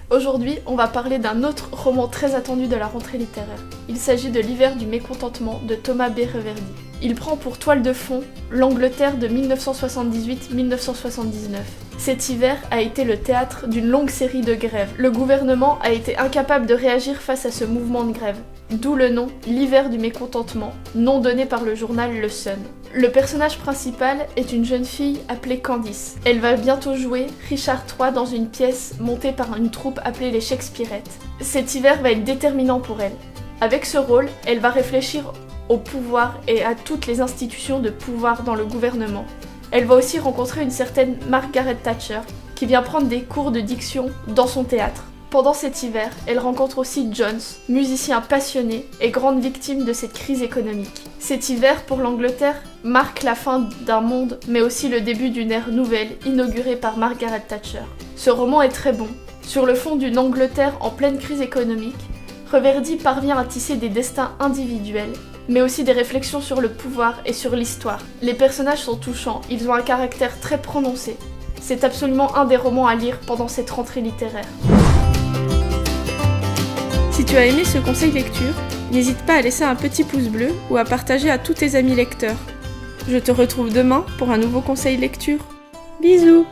Aujourd'hui, on va parler d'un autre roman très attendu de la rentrée littéraire. Il s'agit de L'hiver du mécontentement de Thomas B. Reverdy. Il prend pour toile de fond l'Angleterre de 1978-1979. Cet hiver a été le théâtre d'une longue série de grèves. Le gouvernement a été incapable de réagir face à ce mouvement de grève. D'où le nom L'hiver du mécontentement, nom donné par le journal Le Sun. Le personnage principal est une jeune fille appelée Candice. Elle va bientôt jouer Richard III dans une pièce montée par une troupe appelée les Shakespearettes. Cet hiver va être déterminant pour elle. Avec ce rôle, elle va réfléchir au pouvoir et à toutes les institutions de pouvoir dans le gouvernement. Elle va aussi rencontrer une certaine Margaret Thatcher, qui vient prendre des cours de diction dans son théâtre. Pendant cet hiver, elle rencontre aussi Jones, musicien passionné et grande victime de cette crise économique. Cet hiver, pour l'Angleterre, marque la fin d'un monde, mais aussi le début d'une ère nouvelle, inaugurée par Margaret Thatcher. Ce roman est très bon. Sur le fond d'une Angleterre en pleine crise économique, Reverdy parvient à tisser des destins individuels, mais aussi des réflexions sur le pouvoir et sur l'histoire. Les personnages sont touchants, ils ont un caractère très prononcé. C'est absolument un des romans à lire pendant cette rentrée littéraire. Si tu as aimé ce conseil lecture, n'hésite pas à laisser un petit pouce bleu ou à partager à tous tes amis lecteurs. Je te retrouve demain pour un nouveau conseil lecture. Bisous!